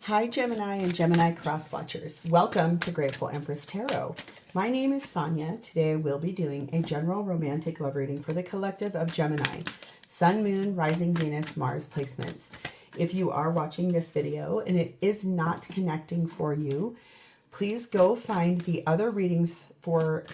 Hi Gemini and Gemini cross watchers. Welcome to Grateful Empress Tarot. My name is Sonia. Today I will be doing a general romantic love reading for the collective of Gemini, Sun, Moon, Rising, Venus, Mars placements. If you are watching this video and it is not connecting for you, please go find the other readings for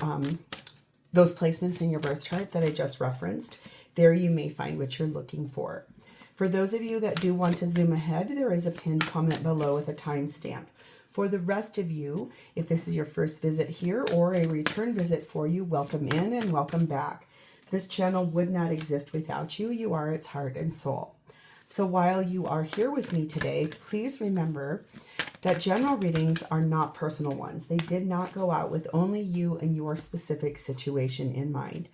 those placements in your birth chart that I just referenced. There you may find what you're looking for. For those of you that do want to zoom ahead, there is a pinned comment below with a timestamp. For the rest of you, if this is your first visit here or a return visit for you, welcome in and welcome back. This channel would not exist without you. You are its heart and soul. So while you are here with me today, please remember that general readings are not personal ones. They did not go out with only you and your specific situation in mind.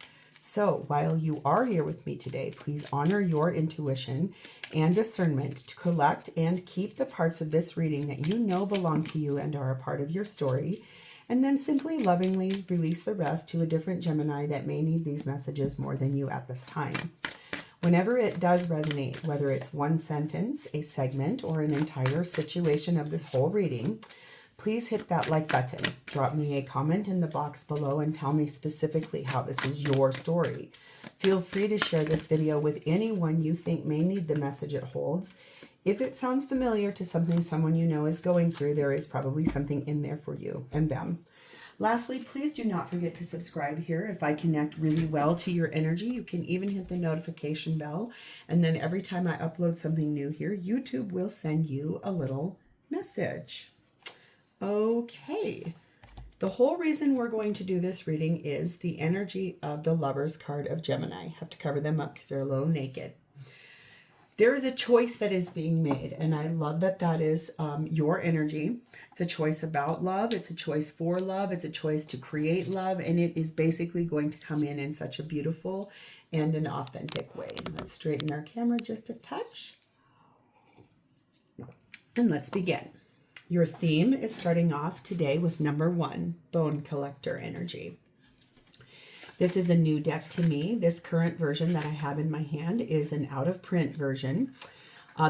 So while you are here with me today, please honor your intuition and discernment to collect and keep the parts of this reading that you know belong to you and are a part of your story, and then simply lovingly release the rest to a different Gemini that may need these messages more than you at this time. Whenever it does resonate, whether it's one sentence, a segment, or an entire situation of this whole reading, please hit that like button. Drop me a comment in the box below and tell me specifically how this is your story. Feel free to share this video with anyone you think may need the message it holds. If it sounds familiar to something someone you know is going through, there is probably something in there for you and them. Lastly, please do not forget to subscribe here. If I connect really well to your energy, you can even hit the notification bell. And then every time I upload something new here, YouTube will send you a little message. Okay, the whole reason we're going to do this reading is the energy of the Lover's card of Gemini. I have to cover them up because they're a little naked. There is a choice that is being made, and I love that that is your energy. It's a choice about love. It's a choice for love. It's a choice to create love, and it is basically going to come in such a beautiful and an authentic way. Let's straighten our camera just a touch, and let's begin. Your theme is starting off today with number 1, Bone Collector energy. This is a new deck to me. This current version that I have in my hand is an out-of-print version.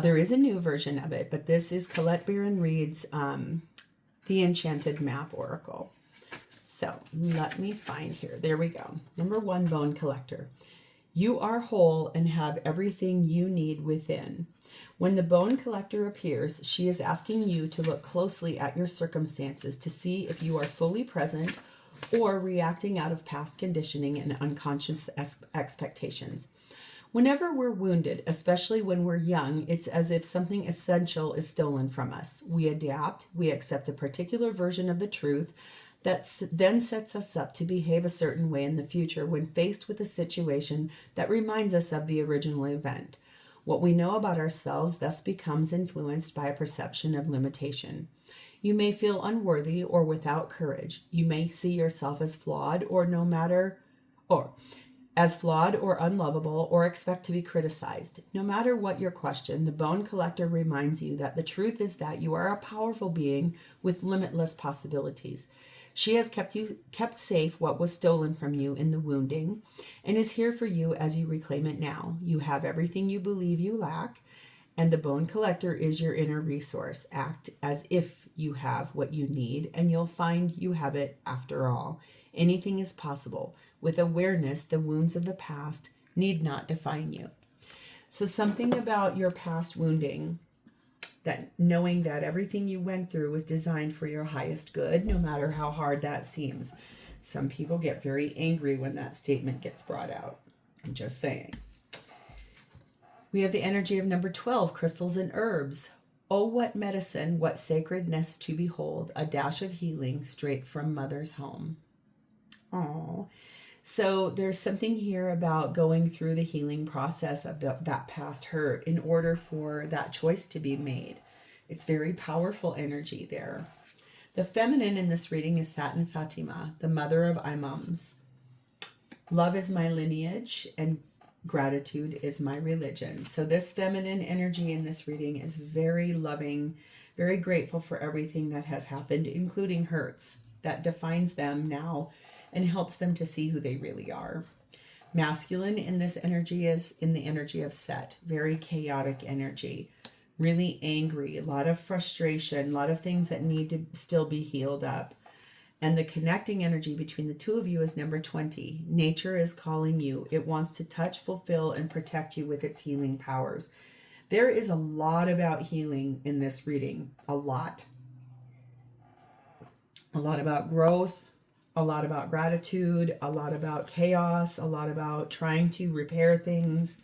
There is a new version of it, but this is Colette Baron Reid's The Enchanted Map Oracle. So let me find here. There we go. Number 1, Bone Collector. You are whole and have everything you need within. When the Bone Collector appears, she is asking you to look closely at your circumstances to see if you are fully present or reacting out of past conditioning and unconscious expectations. Whenever we're wounded, especially when we're young, it's as if something essential is stolen from us. We adapt, we accept a particular version of the truth that then sets us up to behave a certain way in the future when faced with a situation that reminds us of the original event. What we know about ourselves thus becomes influenced by a perception of limitation. You may feel unworthy or without courage. You may see yourself as flawed or unlovable or expect to be criticized. No matter what your question, the Bone Collector reminds you that the truth is that you are a powerful being with limitless possibilities. She has kept safe what was stolen from you in the wounding and is here for you as you reclaim it now. You have everything you believe you lack, and the Bone Collector is your inner resource. Act as if you have what you need, and you'll find you have it after all. Anything is possible. With awareness, the wounds of the past need not define you. So something about your past wounding, that knowing that everything you went through was designed for your highest good, no matter how hard that seems. Some people get very angry when that statement gets brought out. I'm just saying. We have the energy of number 12, Crystals and Herbs. Oh, what medicine, what sacredness to behold, a dash of healing straight from mother's home. Oh, so there's something here about going through the healing process of that past hurt in order for that choice to be made. It's very powerful energy there. The feminine in this reading is Satin Fatima, the mother of imams. Love is my lineage and gratitude is my religion. So this feminine energy in this reading is very loving, very grateful for everything that has happened, including hurts that defines them now and helps them to see who they really are. Masculine in this energy is in the energy of Set, very chaotic energy. really angry, a lot of frustration, a lot of things that need to still be healed up. And the connecting energy between the two of you is number 20. Nature is calling you. It wants to touch, fulfill, and protect you with its healing powers. There is a lot about healing in this reading. A lot. A lot about growth, a lot about gratitude, a lot about chaos, a lot about trying to repair things,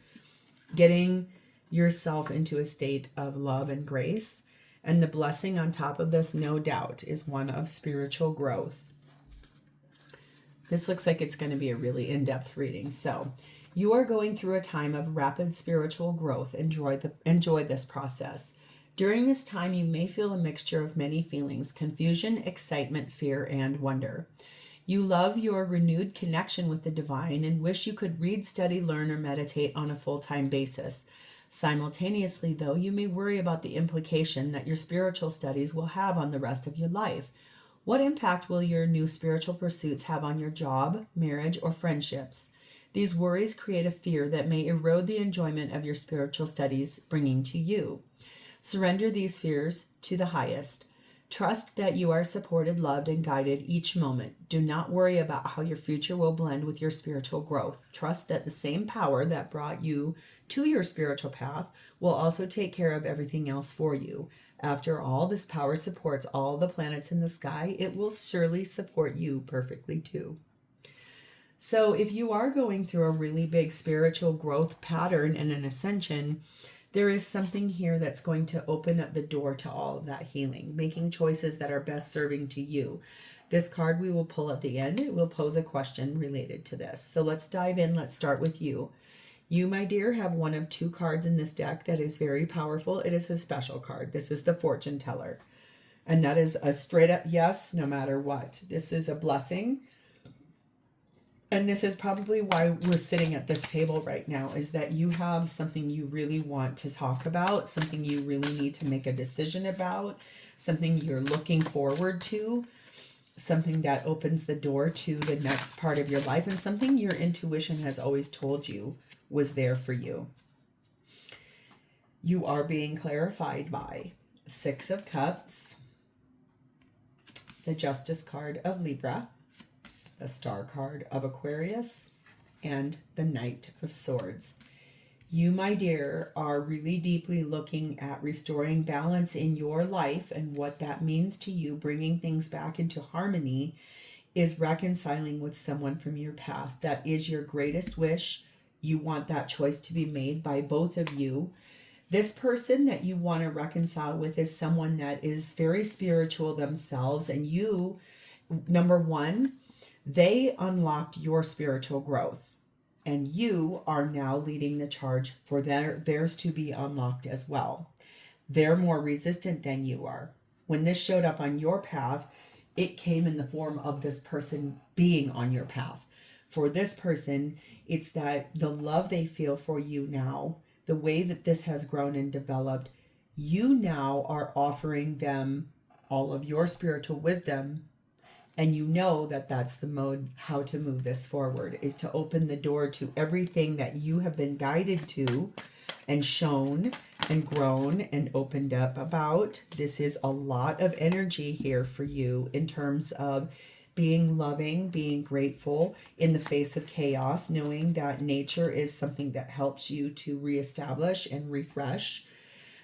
getting yourself into a state of love and grace. And the blessing on top of this, no doubt, is one of spiritual growth. This looks like it's going to be a really in-depth reading. So you are going through a time of rapid spiritual growth. Enjoy this process. During this time, you may feel a mixture of many feelings: confusion, excitement, fear, and wonder. You love your renewed connection with the divine and wish you could read, study, learn, or meditate on a full-time basis. Simultaneously, though, you may worry about the implication that your spiritual studies will have on the rest of your life. What impact will your new spiritual pursuits have on your job, marriage, or friendships? These worries create a fear that may erode the enjoyment of your spiritual studies bringing to you. Surrender these fears to the highest. Trust that you are supported, loved, and guided each moment. Do not worry about how your future will blend with your spiritual growth. Trust that the same power that brought you to your spiritual path will also take care of everything else for you. After all, this power supports all the planets in the sky. It will surely support you perfectly too. So if you are going through a really big spiritual growth pattern and an ascension, there is something here that's going to open up the door to all of that healing, making choices that are best serving to you. This card we will pull at the end. It will pose a question related to this. So let's dive in. Let's start with you. You, my dear, have one of two cards in this deck that is very powerful. It is a special card. This is the Fortune Teller. And that is a straight up yes, no matter what. This is a blessing. And this is probably why we're sitting at this table right now, is that you have something you really want to talk about, something you really need to make a decision about, something you're looking forward to, something that opens the door to the next part of your life, and something your intuition has always told you was there for you. You are being clarified by Six of Cups, the Justice card of Libra, the Star card of Aquarius, and the Knight of Swords. You, my dear, are really deeply looking at restoring balance in your life, and what that means to you, bringing things back into harmony, is reconciling with someone from your past. That is your greatest wish. You want that choice to be made by both of you. This person that you want to reconcile with is someone that is very spiritual themselves, and you, number one, they unlocked your spiritual growth, and you are now leading the charge for theirs to be unlocked as well. They're more resistant than you are. When this showed up on your path, it came in the form of this person being on your path. For this person, it's that the love they feel for you now, the way that this has grown and developed, you now are offering them all of your spiritual wisdom. And you know that that's the mode, how to move this forward, is to open the door to everything that you have been guided to and shown and grown and opened up about. This is a lot of energy here for you in terms of being loving, being grateful in the face of chaos, knowing that nature is something that helps you to reestablish and refresh.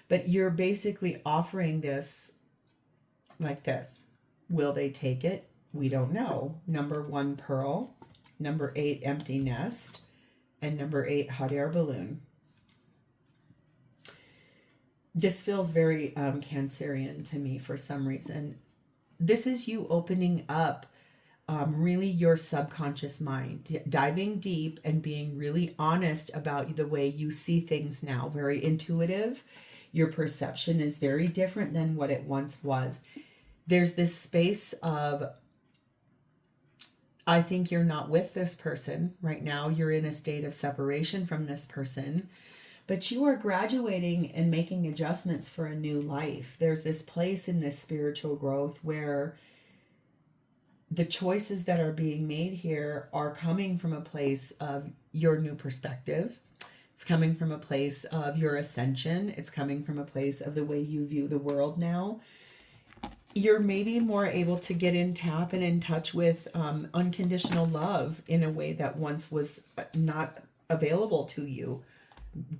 But you're basically offering this like this. Will they take it? We don't know. Number 1, Pearl. Number 8, Empty Nest. And number 8, Hot Air Balloon. This feels very Cancerian to me for some reason. This is you opening up really your subconscious mind, diving deep and being really honest about the way you see things now. Very intuitive. Your perception is very different than what it once was. There's this space of, I think you're not with this person right now. You're in a state of separation from this person, but you are graduating and making adjustments for a new life. There's this place in this spiritual growth where the choices that are being made here are coming from a place of your new perspective. It's coming from a place of your ascension. It's coming from a place of the way you view the world now. You're maybe more able to get in tap and in touch with unconditional love in a way that once was not available to you.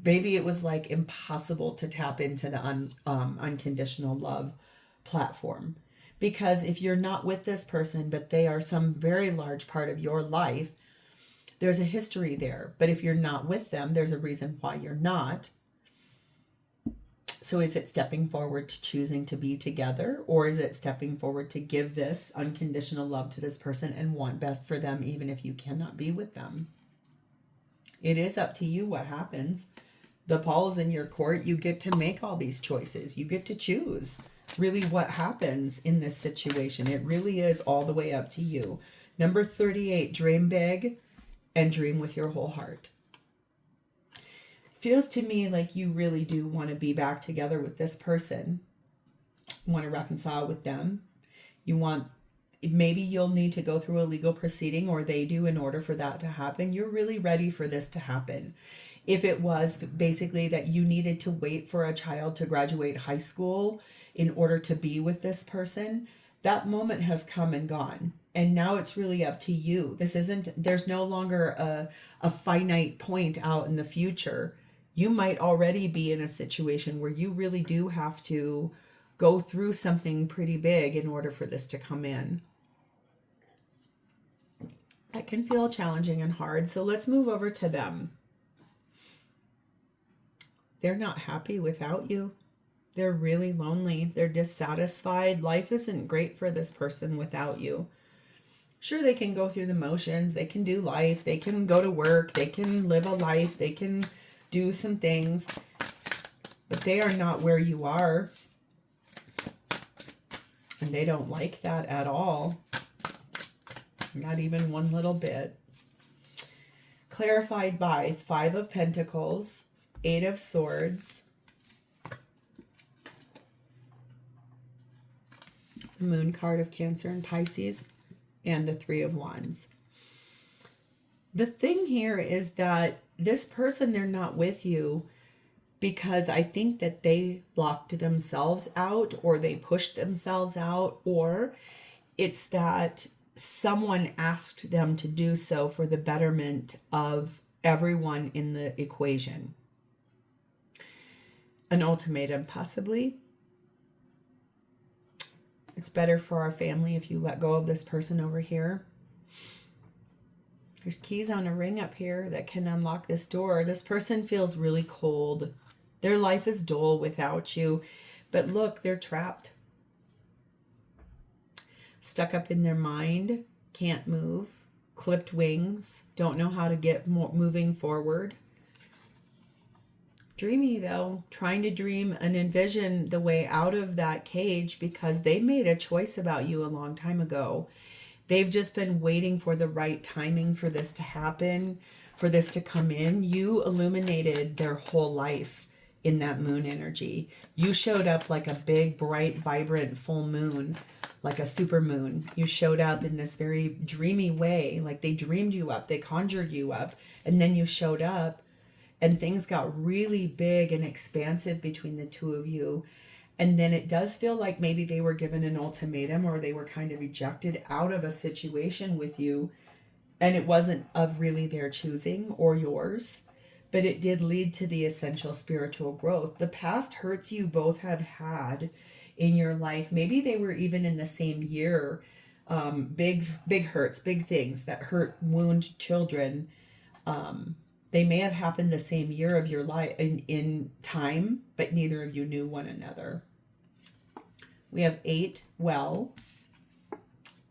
Maybe it was like impossible to tap into the unconditional love platform. Because if you're not with this person, but they are some very large part of your life, there's a history there. But if you're not with them, there's a reason why you're not. So is it stepping forward to choosing to be together, or is it stepping forward to give this unconditional love to this person and want best for them even if you cannot be with them? It is up to you what happens. The ball is in your court. You get to make all these choices. You get to choose really what happens in this situation. It really is all the way up to you. Number 38, dream big and dream with your whole heart. Feels to me like you really do want to be back together with this person. You want to reconcile with them. You want, maybe you'll need to go through a legal proceeding, or they do, in order for that to happen. You're really ready for this to happen. If it was basically that you needed to wait for a child to graduate high school in order to be with this person, that moment has come and gone. And now it's really up to you. There's no longer a finite point out in the future. You might already be in a situation where you really do have to go through something pretty big in order for this to come in. It can feel challenging and hard. So let's move over to them. They're not happy without you. They're really lonely. They're dissatisfied. Life isn't great for this person without you. Sure, they can go through the motions. They can do life. They can go to work. They can live a life. They can do some things. But they are not where you are. And they don't like that at all. Not even one little bit. Clarified by 5 of Pentacles, 8 of Swords, the Moon card of Cancer and Pisces, and the 3 of Wands. The thing here is that this person, they're not with you because I think that they locked themselves out, or they pushed themselves out, or it's that someone asked them to do so for the betterment of everyone in the equation. An ultimatum, possibly. It's better for our family if you let go of this person over here. There's keys on a ring up here that can unlock this door. This person feels really cold. Their life is dull without you. But look, they're trapped. Stuck up in their mind. Can't move. Clipped wings. Don't know how to get moving forward. Dreamy though, trying to dream and envision the way out of that cage, because they made a choice about you a long time ago. They've just been waiting for the right timing for this to happen, for this to come in. You illuminated their whole life in that moon energy. You showed up like a big, bright, vibrant full moon, like a super moon. You showed up in this very dreamy way, like they dreamed you up, they conjured you up, and then you showed up. And things got really big and expansive between the two of you. And then it does feel like maybe they were given an ultimatum, or they were kind of ejected out of a situation with you. And it wasn't of really their choosing or yours, but it did lead to the essential spiritual growth. The past hurts you both have had in your life. Maybe they were even in the same year. Big hurts, big things that hurt, wound children. They may have happened the same year of your life in time, but neither of you knew one another. We have 8 well,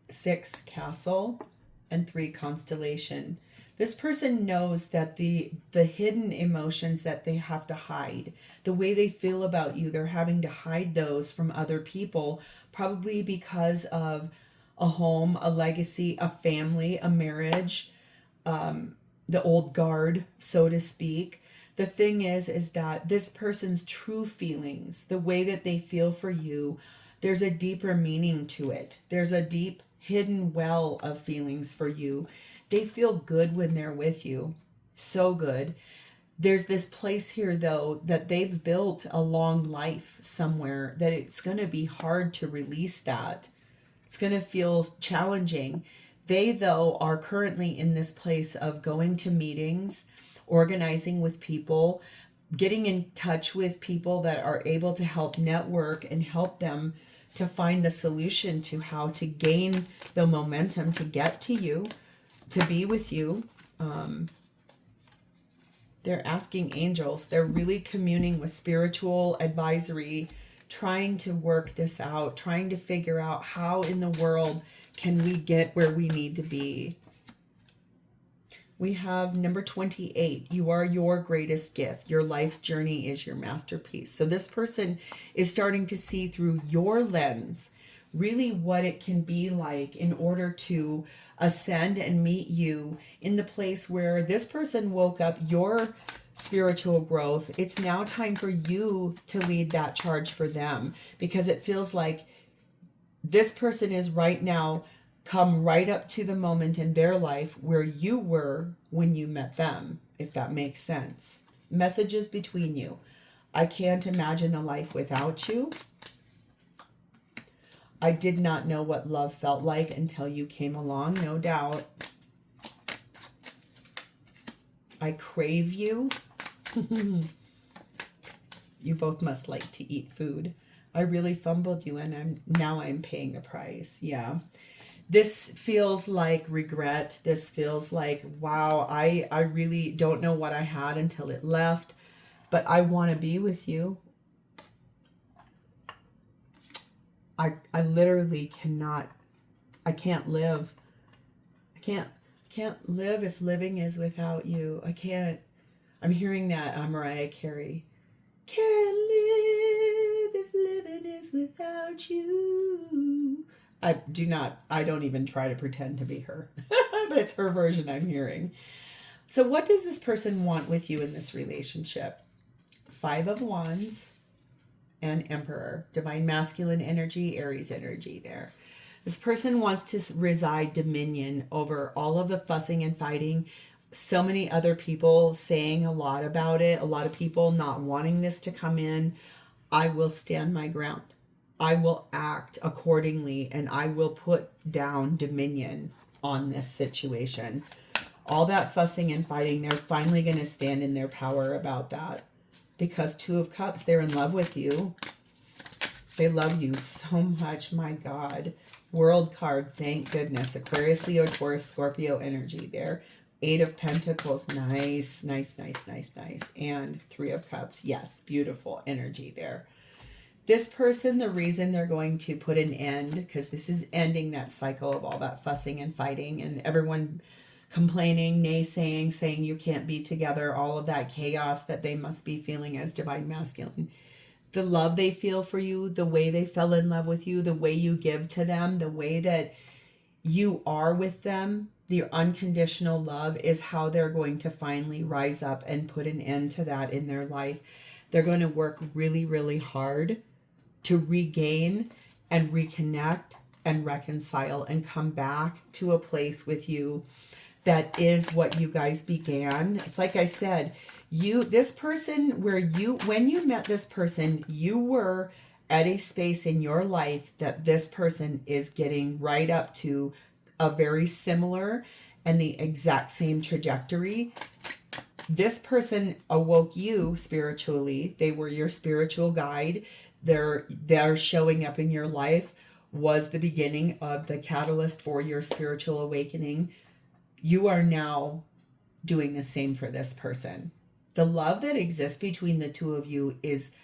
6 castle, and 3 constellation. This person knows that the hidden emotions that they have to hide, the way they feel about you, they're having to hide those from other people, probably because of a home, a legacy, a family, a marriage, the old guard, so to speak. The thing is that this person's true feelings, the way that they feel for you, there's a deeper meaning to it. There's a deep hidden well of feelings for you. They feel good when they're with you. So good. There's this place here, though, that they've built a long life somewhere, that it's going to be hard to release that. It's going to feel challenging. They, though, are currently in this place of going to meetings, organizing with people, getting in touch with people that are able to help network and help them to find the solution to how to gain the momentum to get to you, to be with you. They're asking angels. They're really communing with spiritual advisory, trying to work this out, trying to figure out how in the world can we get where we need to be. We have number 28. You are your greatest gift. Your life's journey is your masterpiece. So this person is starting to see through your lens really what it can be like in order to ascend and meet you in the place where this person woke up your spiritual growth. It's now time for you to lead that charge for them, because it feels like this person is right now come right up to the moment in their life where you were when you met them, if that makes sense. Messages between you. I can't imagine a life without you. I did not know what love felt like until you came along, no doubt. I crave you. You both must like to eat food. I really fumbled you, and now I'm paying a price. Yeah. This feels like regret. This feels like, wow, I really don't know what I had until it left, but I want to be with you. I literally cannot, I can't live. I can't live if living is without you. I can't. I'm hearing that Mariah Carey. Can't live if living is without you. I don't even try to pretend to be her, but it's her version I'm hearing. So what does this person want with you in this relationship? 5 of Wands and Emperor, divine masculine energy, Aries energy there. This person wants to reside dominion over all of the fussing and fighting. So many other people saying a lot about it, a lot of people not wanting this to come in. I will stand my ground. I will act accordingly, and I will put down dominion on this situation. All that fussing and fighting, they're finally going to stand in their power about that. Because 2 of Cups, they're in love with you. They love you so much, my God. World card, thank goodness. Aquarius, Leo, Taurus, Scorpio energy there. 8 of Pentacles, nice, nice, nice, nice, nice. And 3 of Cups, yes, beautiful energy there. This person, the reason they're going to put an end, because this is ending that cycle of all that fussing and fighting and everyone complaining, naysaying, saying you can't be together, all of that chaos that they must be feeling as divine masculine. The love they feel for you, the way they fell in love with you, the way you give to them, the way that you are with them, the unconditional love is how they're going to finally rise up and put an end to that in their life. They're going to work really, really hard to regain and reconnect and reconcile and come back to a place with you that is what you guys began. It's like I said, this person, when you met this person, you were at a space in your life that this person is getting right up to a very similar and the exact same trajectory. This person awoke you spiritually. They were your spiritual guide. Their showing up in your life was the beginning of the catalyst for your spiritual awakening. You are now doing the same for this person. The love that exists between the 2 of you is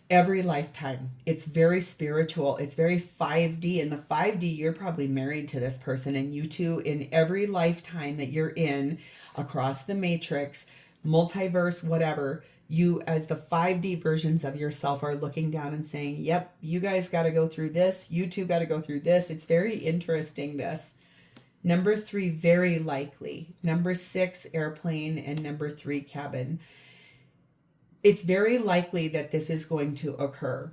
every lifetime. It's very spiritual. It's very 5D. In the 5D, you're probably married to this person, and you two, in every lifetime that you're in, across the matrix, multiverse, whatever, you as the 5D versions of yourself are looking down and saying, yep, you guys got to go through this. You two got to go through this. It's very interesting, this. Number 3, very likely. Number 6, airplane. And number 3, cabin. It's very likely that this is going to occur.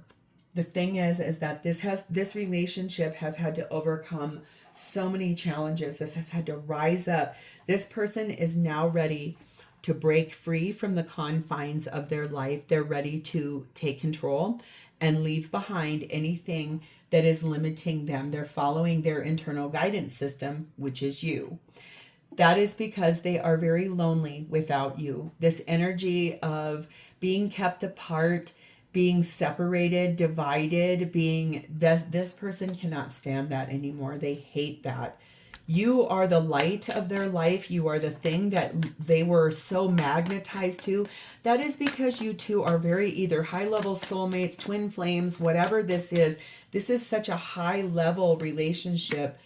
The thing is that this relationship has had to overcome so many challenges. This has had to rise up. This person is now ready to break free from the confines of their life. They're ready to take control and leave behind anything that is limiting them. They're following their internal guidance system, which is you. That is because they are very lonely without you. This energy of being kept apart, being separated, divided, being this person cannot stand that anymore. They hate that. You are the light of their life. You are the thing that they were so magnetized to. That is because you two are very either high-level soulmates, twin flames, whatever this is. This is such a high-level relationship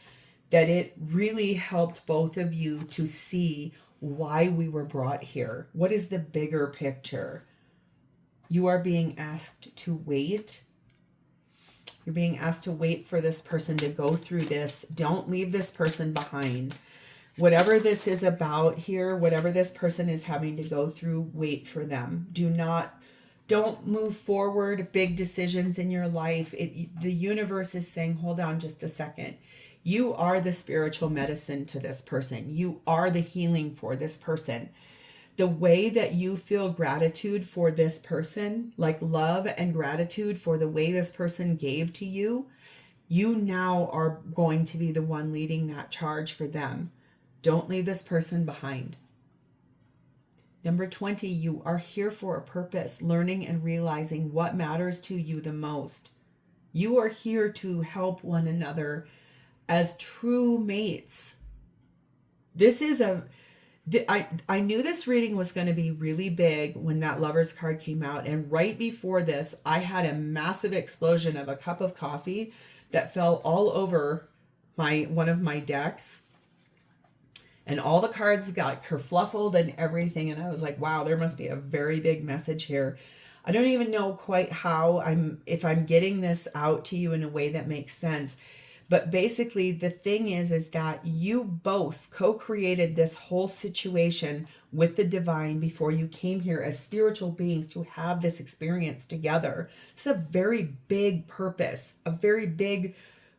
that it really helped both of you to see why we were brought here. What is the bigger picture? You are being asked to wait. You're being asked to wait for this person to go through this. Don't leave this person behind. Whatever this is about here, whatever this person is having to go through, wait for them. Don't move forward big decisions in your life. The universe is saying, hold on just a second. You are the spiritual medicine to this person. You are the healing for this person. The way that you feel gratitude for this person, like love and gratitude for the way this person gave to you, you now are going to be the one leading that charge for them. Don't leave this person behind. Number 20, you are here for a purpose, learning and realizing what matters to you the most. You are here to help one another as true mates. I knew this reading was going to be really big when that Lover's card came out. And right before this, I had a massive explosion of a cup of coffee that fell all over one of my decks. And all the cards got kerfluffled and everything. And I was like, wow, there must be a very big message here. I don't even know quite if I'm getting this out to you in a way that makes sense. But basically, the thing is that you both co-created this whole situation with the divine before you came here as spiritual beings to have this experience together. It's a very big purpose, a very big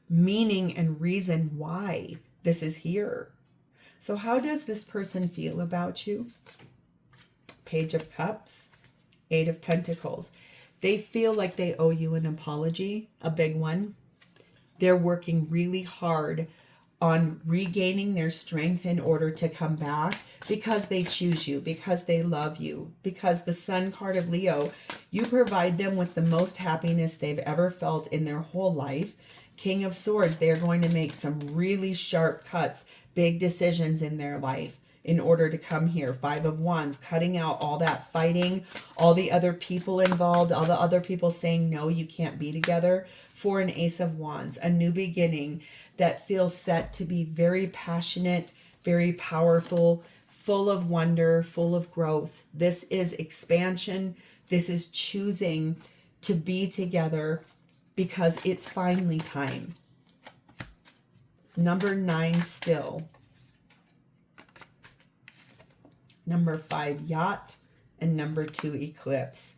meaning and reason why this is here. So how does this person feel about you? Page of Cups, Eight of Pentacles. They feel like they owe you an apology, a big one. They're working really hard on regaining their strength in order to come back because they choose you, because they love you, because the Sun card of Leo, you provide them with the most happiness they've ever felt in their whole life. King of Swords, they are going to make some really sharp cuts, big decisions in their life in order to come here. Five of Wands, cutting out all that fighting, all the other people involved, all the other people saying, no, you can't be together. For an Ace of Wands, a new beginning that feels set to be very passionate, very powerful, full of wonder, full of growth. This is expansion. This is choosing to be together because it's finally time. Number 9, Still. Number 5, Yacht. And number 2, Eclipse.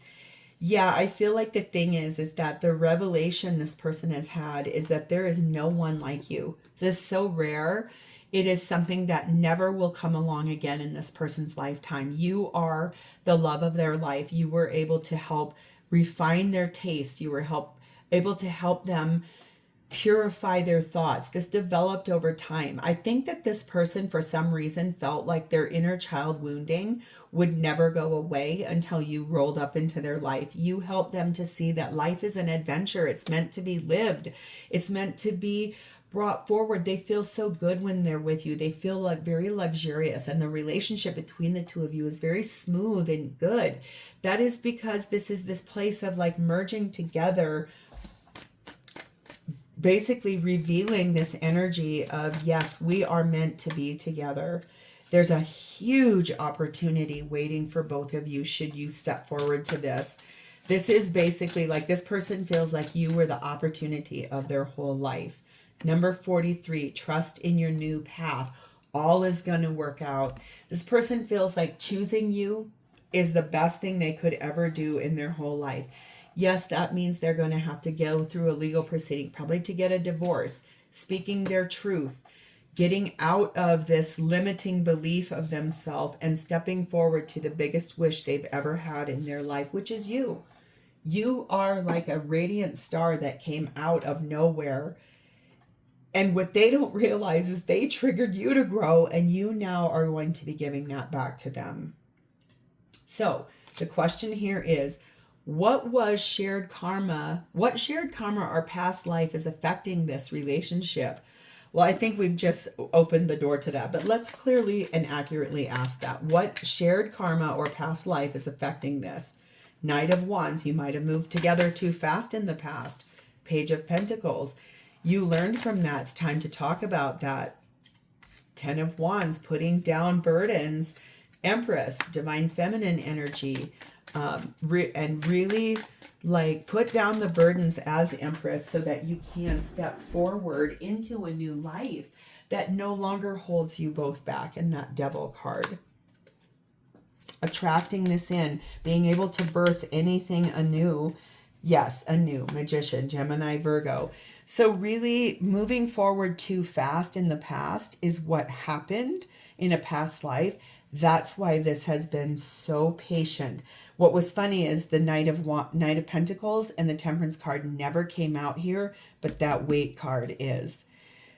Yeah, I feel like the thing is that the revelation this person has had is that there is no one like you. This is so rare. It is something that never will come along again in this person's lifetime. You are the love of their life. You were able to help refine their taste. You were able to help them purify their thoughts. This developed over time. I think that this person, for some reason, felt like their inner child wounding would never go away until you rolled up into their life. You helped them to see that life is an adventure. It's meant to be lived. It's meant to be brought forward. They feel so good when they're with you. They feel like very luxurious, and the relationship between the two of you is very smooth and good. That is because this is this place of like merging together, basically revealing this energy of, yes, we are meant to be together. There's a huge opportunity waiting for both of you should you step forward to this. This is basically like this person feels like you were the opportunity of their whole life. Number 43, trust in your new path. All is going to work out. This person feels like choosing you is the best thing they could ever do in their whole life. Yes, that means they're going to have to go through a legal proceeding, probably to get a divorce, speaking their truth, getting out of this limiting belief of themselves and stepping forward to the biggest wish they've ever had in their life, which is you. You are like a radiant star that came out of nowhere. And what they don't realize is they triggered you to grow, and you now are going to be giving that back to them. So the question here is, what shared karma or past life is affecting this relationship? Well, I think we've just opened the door to that, but let's clearly and accurately ask that. What shared karma or past life is affecting this? Knight of Wands, you might have moved together too fast in the past. Page of Pentacles, you learned from that. It's time to talk about that. 10 of Wands, putting down burdens. Empress, divine feminine energy, and really like put down the burdens as Empress so that you can step forward into a new life that no longer holds you both back. And that Devil card, attracting this in, being able to birth anything anew. Yes, anew. Magician, Gemini, Virgo. So really moving forward too fast in the past is what happened in a past life. That's why this has been so patient. What was funny is the Knight of Pentacles and the Temperance card never came out here, but that Weight card is.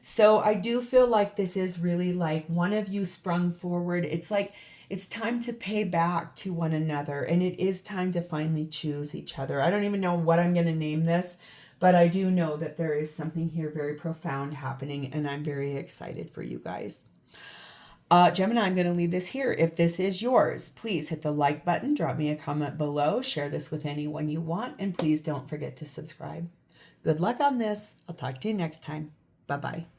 So I do feel like this is really like one of you sprung forward. It's like it's time to pay back to one another, and it is time to finally choose each other. I don't even know what I'm going to name this, but I do know that there is something here very profound happening, and I'm very excited for you guys. Gemini, I'm going to leave this here. If this is yours, please hit the like button, drop me a comment below, share this with anyone you want, and please don't forget to subscribe. Good luck on this. I'll talk to you next time. Bye-bye.